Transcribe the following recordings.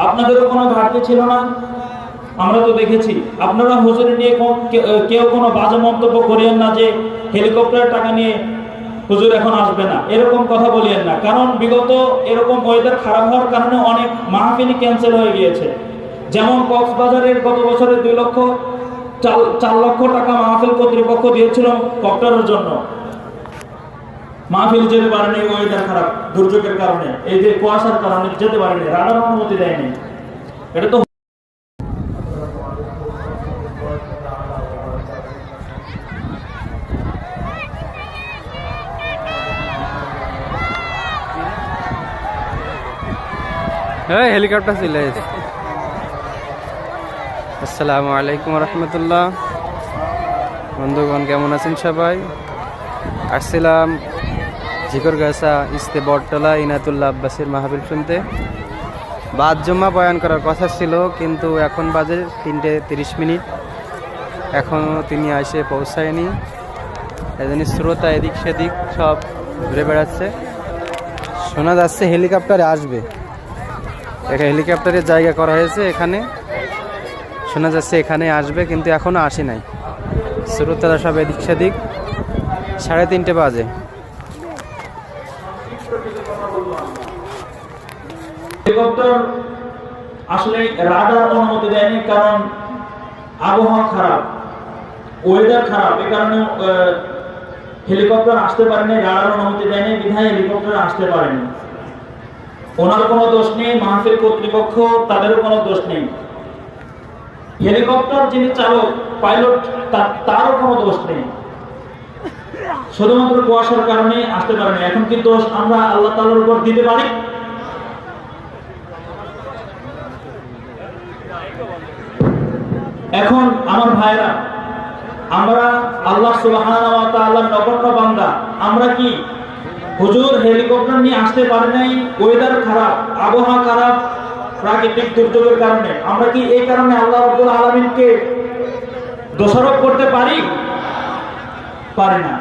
আপনাদেরও কোনো ঘাটতি ছিল না? আমরা তো দেখেছি। আপনারা হুজুর নিয়ে কেউ কোনো বাজে মন্তব্য করিয়েন না যে হেলিকপ্টারের টাকা নিয়ে হুজুর এখন আসবে না, এরকম কথা বলিয়েন না। কারণ বিগত এরকম ওয়েদার খারাপ হওয়ার কারণে অনেক মাহফিলই ক্যান্সেল হয়ে গিয়েছে। যেমন কক্সবাজারের গত বছরে 4 লক্ষ টাকা মাহফিল কর্তৃপক্ষ দিয়েছিল কপ্টারের জন্য। মাহফিল যেতে পারেনি, ওয়েদার খারাপ, দুর্যোগের কারণে, এই যে কুয়াশার কারণে যেতে পারেনি, রাডার অনুমতি দেয়নি। এটা তো হেলিকপ্টার চলে এসেছে। আসসালামু আলাইকুম রহমতুল্লাহ। বন্ধুগণ কেমন আছেন সবাই? আসছিলাম ঝিকরগাছা ইস্তে বটতলা ইনাতুল্লাহ আব্বাসের মাহফিল শুনতে। বাদ জুম্মা বয়ান করার কথা ছিল, কিন্তু এখন বাজে 3:30। এখনও তিনি এসে পৌঁছায়নি। এজন্য শ্রোতা এদিক সেদিক সব ঘুরে বেড়াচ্ছে। শোনা যাচ্ছে হেলিকপ্টারে আসবে, হেলিকপ্টারের জায়গা করা হয়েছে এখানে, শোনা যাচ্ছে এখানে আসবে, কিন্তু এখনো আসে নাই। শ্রোতারা সব এদিক সেদিক। 3:30 বাজে। হেলিকপ্টার আসলে রাডার অনুমতি দেয়নি, কারণ আবহাওয়া খারাপ, ওয়েদার খারাপ, এই কারণে হেলিকপ্টার আসতে পারেনি। রাডার অনুমতি দেয়নি বিধায় হেলিকপ্টার আসতে পারেনি। ওনার কোনো দোষ নেই, মাহফিল কর্তৃপক্ষ তাদেরও কোনো দোষ নেই। হেলিকপ্টার যিনি চালক পাইলট তারও কোনো দোষ নেই, শুধুমাত্র কুয়াশার কারণে আসতে পারেনি। এখন কি দোষ আমরা আল্লাহ তাআলার উপর দিতে পারি? এখন আমার ভাইরা, আমরা আল্লাহ সুবহানাহু ওয়া তাআলার নগণ্য বান্দা। আমরা কি হুজুর হেলিকপ্টার নিয়ে আসতে পারে নাই, ওয়েদার খারাপ, আবহাওয়া খারাপ, প্রাকৃতিক দুর্যোগের কারণে, আমরা কি এই কারণে আল্লাহ রাব্বুল আলামিনকে দোষারোপ করতে পারি? পারি না।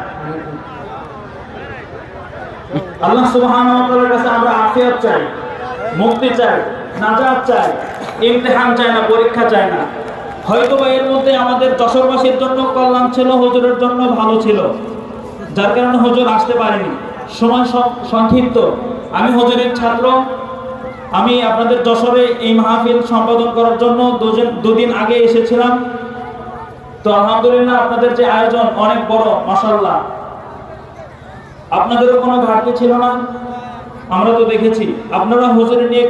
আল্লাহ সুবহানাহু ওয়া তাআলার কাছে আমরা আফিয়াত চাই, মুক্তি চাই, নাজাত চাই, ইমতিহান চাই না, পরীক্ষা চাই না। হয়তোবা এর মধ্যে আমাদের যশোরবাসীর জন্য কল্যাণ ছিল, হুজুরের জন্য ভালো ছিল, যার কারণে হুজুর আসতে পারেনি। সময় সংক্ষিপ্ত। আমি হুজুরের ছাত্র। আমি আপনাদের যশোরে এই মাহফিল সম্পাদন করার জন্য দুদিন আগে এসেছিলাম। তো আলহামদুলিল্লাহ আপনাদের যে আয়োজন অনেক বড়, মাশাআল্লাহ। আপনাদেরও কোনো ঘাটতি ছিল না? আমরা তো দেখেছি। আপনারা হুজুর নিয়ে